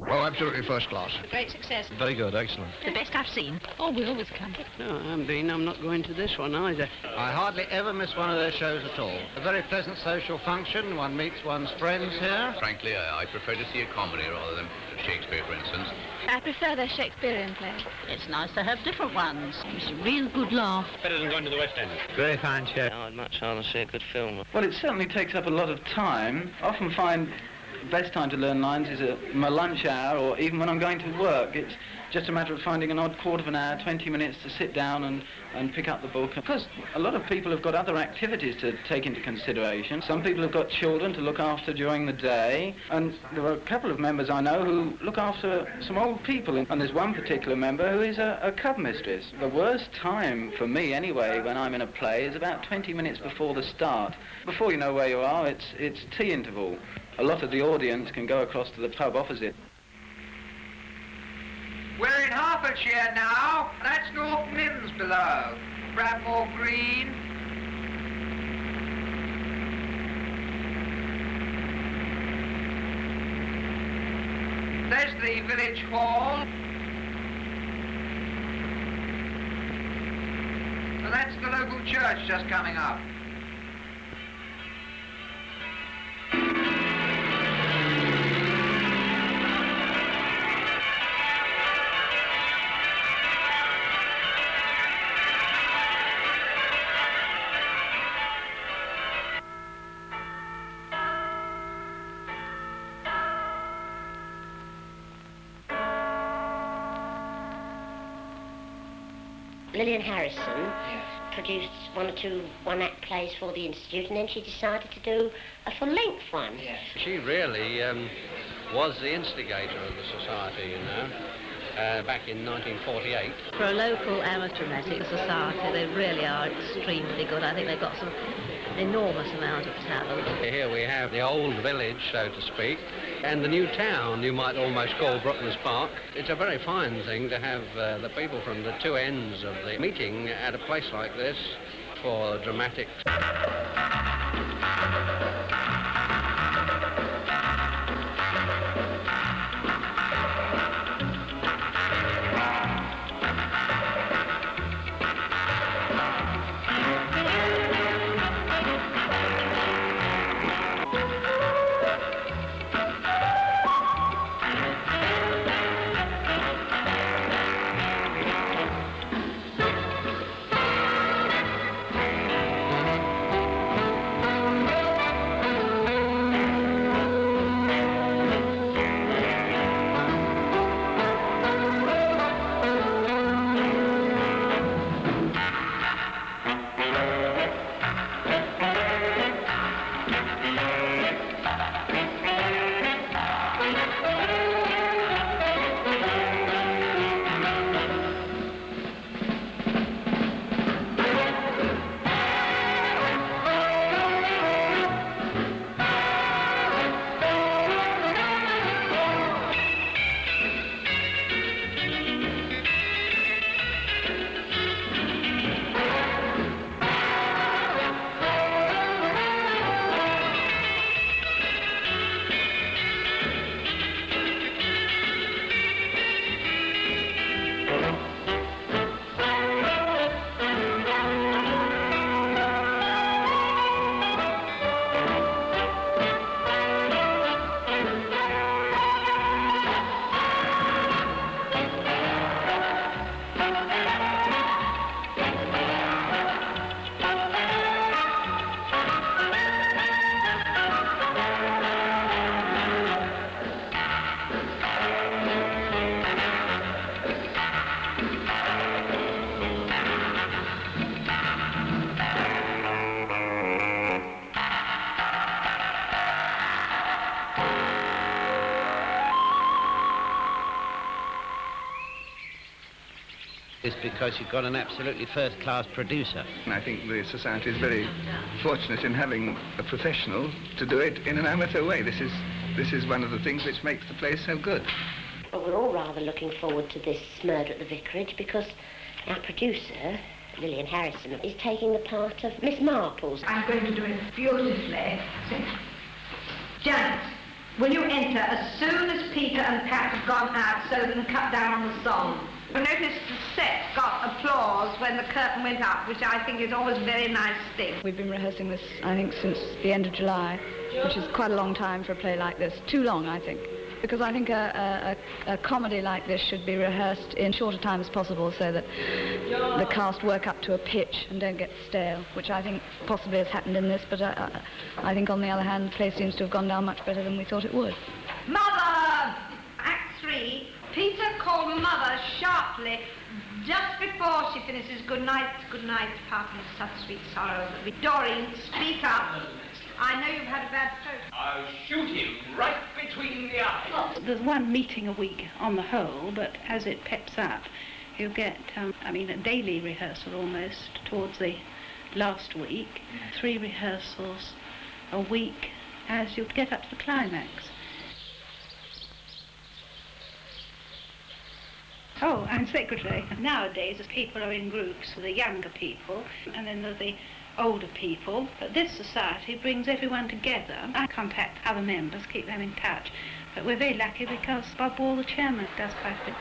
Oh, absolutely first class. A great success. Very good, excellent. The best I've seen. Oh, we always come. No, I haven't been. I'm not going to this one either. I hardly ever miss one of their shows at all. A very pleasant social function. One meets one's friends here. Frankly, I prefer to see a comedy rather than Shakespeare, for instance. I prefer their Shakespearean plays. It's nice to have different ones. It's a real good laugh. Better than going to the West End. Very fine show. I'd much rather see a good film. Well, it certainly takes up a lot of time. I often find the best time to learn lines is at my lunch hour, or even when I'm going to work. It's just a matter of finding an odd quarter of an hour, 20 minutes to sit down and pick up the book. Because a lot of people have got other activities to take into consideration. Some people have got children to look after during the day, and there are a couple of members I know who look after some old people, and there's one particular member who is a cub mistress. The worst time, for me anyway, when I'm in a play is about 20 minutes before the start. Before you know where you are, it's tea interval. A lot of the audience can go across to the pub opposite. We're in Hertfordshire now. That's North Mymms below. Bradmore Green. There's the village hall. And that's the local church just coming up. Lilan Charkham produced one or two one-act plays for the Institute, and then she decided to do a full-length one. Yes. She really was the instigator of the society, you know, back in 1948. For a local amateur dramatic society, they really are extremely good. I think they've got some enormous amount of talent. Here we have the old village, so to speak, and the new town, you might almost call Brooklands Park. It's a very fine thing to have the people from the two ends of the meeting at a place like this for dramatic. Is because you've got an absolutely first-class producer. And I think the society is very fortunate in having a professional to do it in an amateur way. This is one of the things which makes the place so good. Well, we're all rather looking forward to this murder at the vicarage because our producer, Lilan Charkham, is taking the part of Miss Marples. I'm going to do it beautifully. Janet, Will you enter as soon as Peter and Pat have gone out so they can cut down on the song? I noticed the set got applause when the curtain went up, which I think is always a very nice thing. We've been rehearsing this, I think, since the end of July, which is quite a long time for a play like this. Too long, I think. Because I think a comedy like this should be rehearsed in shorter time as possible so that the cast work up to a pitch and don't get stale, which I think possibly has happened in this, but I think on the other hand, the play seems to have gone down much better than we thought it would. Mother! Act 3, Peter called Mother sharply just before she finishes good night, parting with such sweet sorrow. Doreen, speak up. I know you've had a bad post. I'll shoot him right between the eyes. Well, there's one meeting a week on the whole, but as it peps up, you get, a daily rehearsal almost towards the last week. 3 rehearsals a week as you get up to the climax. Oh, I'm secretary. Nowadays, as people are in groups, the younger people, and then there's the older people. But this society brings everyone together. I contact other members, keep them in touch. But we're very lucky because Bob Wall, the chairman, does quite a bit.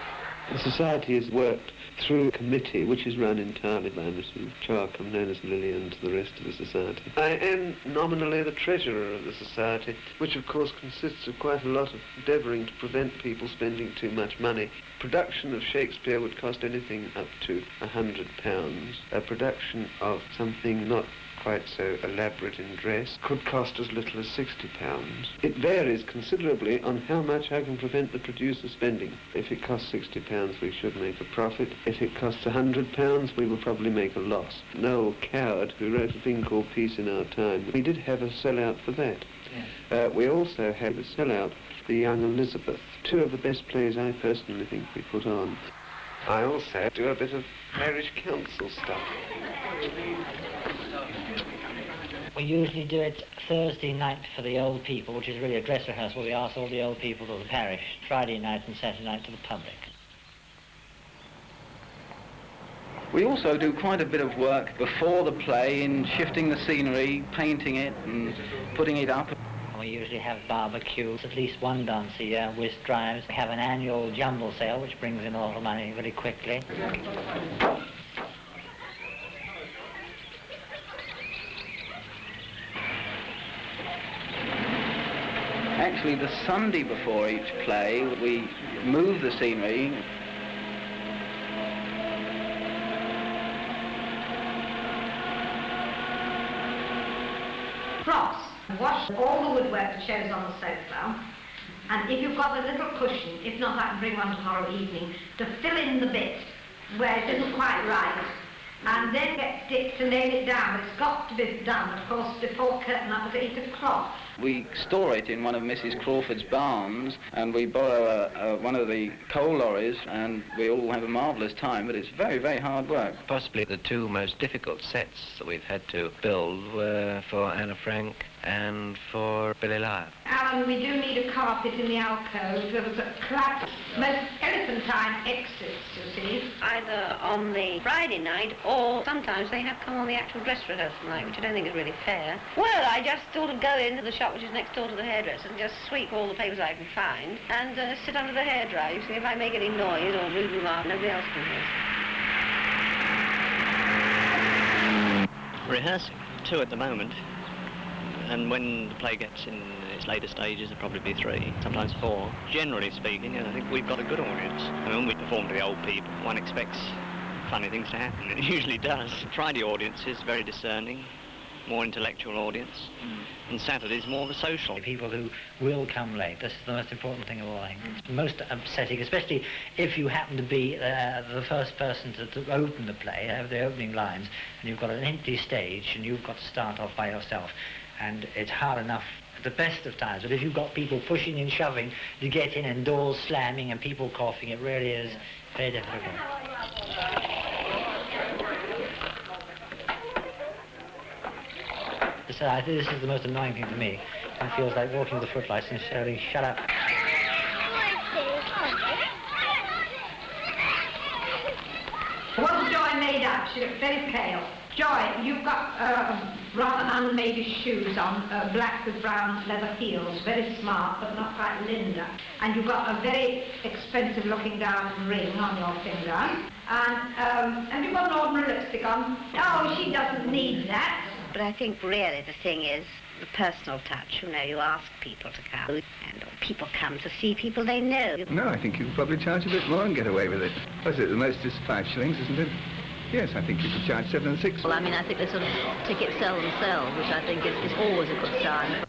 The society has worked through a committee which is run entirely by Mrs. Charkham, known as Lilian to the rest of the society. I am nominally the treasurer of the society, which of course consists of quite a lot of endeavouring to prevent people spending too much money. Production of Shakespeare would cost anything up to £100. A production of something not quite so elaborate in dress could cost as little as £60. It varies considerably on how much I can prevent the producer spending. If it costs £60, we should make a profit. If it costs £100, we will probably make a loss. Noel Coward, who wrote a thing called Peace in Our Time, we did have a sellout for that. We also had a sellout for The Young Elizabeth, 2 of the best plays I personally think we put on. I also do a bit of parish council stuff. We usually do it Thursday night for the old people, which is really a dress rehearsal. We ask all the old people of the parish, Friday night and Saturday night to the public. We also do quite a bit of work before the play in shifting the scenery, painting it and putting it up. We usually have barbecues, at least one dance a year, whisk drives. We have an annual jumble sale, which brings in a lot of money very quickly. Actually, the Sunday before each play, we move the scenery. Cross. Wash all the woodwork that shows on the sofa. And if you've got a little cushion, if not, I can bring one tomorrow evening, to fill in the bit where it isn't quite right. And then get Dick to nail it down. But it's got to be done, of course, before curtain up at 8 o'clock. We store it in one of Mrs. Crawford's barns, and we borrow one of the coal lorries, and we all have a marvellous time, but it's very, very hard work. Possibly the 2 most difficult sets that we've had to build were for Anna Frank and for Billy Lyle. Alan, we do need a carpet in the alcove. There was a collapse, most elephantine exits, you see. Either on the Friday night or sometimes they have come on the actual dress rehearsal night, which I don't think is really fair. Well, I just sort of go into the shop which is next door to the hairdresser and just sweep all the papers I can find and sit under the hairdryer. You see, if I make any noise or rude remark, nobody else can hear. Rehearsing, 2 at the moment. And when the play gets in its later stages, there'll probably be 3, sometimes 4. Generally speaking, I think we've got a good audience. I mean, when we perform to the old people, one expects funny things to happen, and it usually does. Friday audience is very discerning, more intellectual audience, and Saturday's more of a social. People who will come late, this is the most important thing of all, I think. It's most upsetting, especially if you happen to be the first person to open the play, have the opening lines, and you've got an empty stage, and you've got to start off by yourself. And it's hard enough at the best of times, but if you've got people pushing and shoving to get in and doors slamming and people coughing, it really is very difficult. So I think this is the most annoying thing to me. It feels like walking with the footlights and shouting, "Shut up." Wasn't Joy made up? She looked very pale. Joy, you've got rather unmade shoes on, black with brown leather heels, very smart but not quite Linda. And you've got a very expensive looking diamond ring on your finger. And you've got an ordinary lipstick on. Oh, she doesn't need that. But I think really the thing is the personal touch. You know, you ask people to come, and people come to see people they know. No, I think you could probably charge a bit more and get away with it. Was it the most is 5 shillings, isn't it? Yes, I think you could charge 7 and 6. Well, I mean, I think they sort of ticket sell themselves, which I think is always a good sign.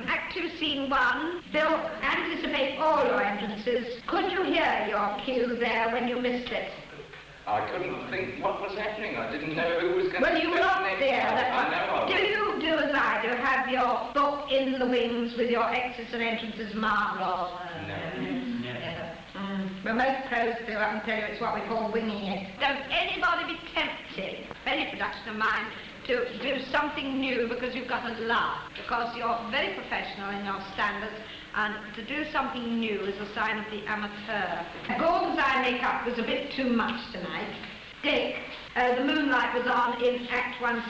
Act 2, Scene 1. They'll anticipate all your entrances. Could you hear your cue there when you missed it? I couldn't think what was happening. I didn't know who was going to... Well, you were not there. I know. Do you do as I do? Have your book in the wings with your exits and entrances marked? Well, most pros do. I can tell you it's what we call winging it. Don't anybody be tempted, any production of mine, to do something new because you've got a laugh, because you're very professional in your standards, and to do something new is a sign of the amateur. Gordon's eye makeup was a bit too much tonight. Dick, the moonlight was on in Act 1,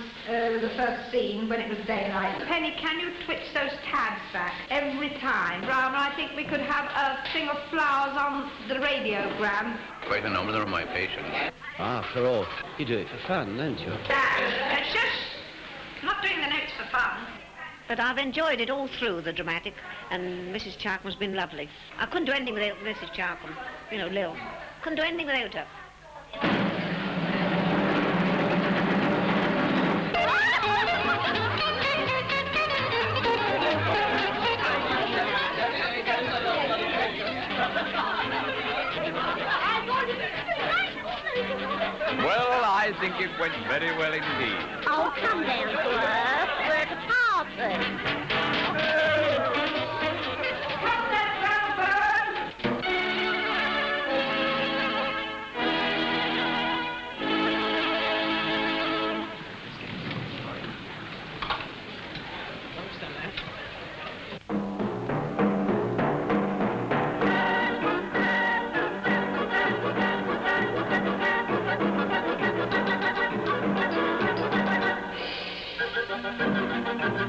the first scene, when it was daylight. Penny, can you twitch those tabs back every time? Brown, I think we could have a thing of flowers on the radiogram. Quite a number of my patients. After all, you do it for fun, don't you? It's just not doing the notes for fun. But I've enjoyed it all through, the dramatic, and Mrs. Charkham's been lovely. I couldn't do anything without Mrs. Charkham, you know, Lil. Couldn't do anything without her. Well, I think it went very well indeed. Oh, come down to earth. We're at a party.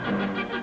Thank you.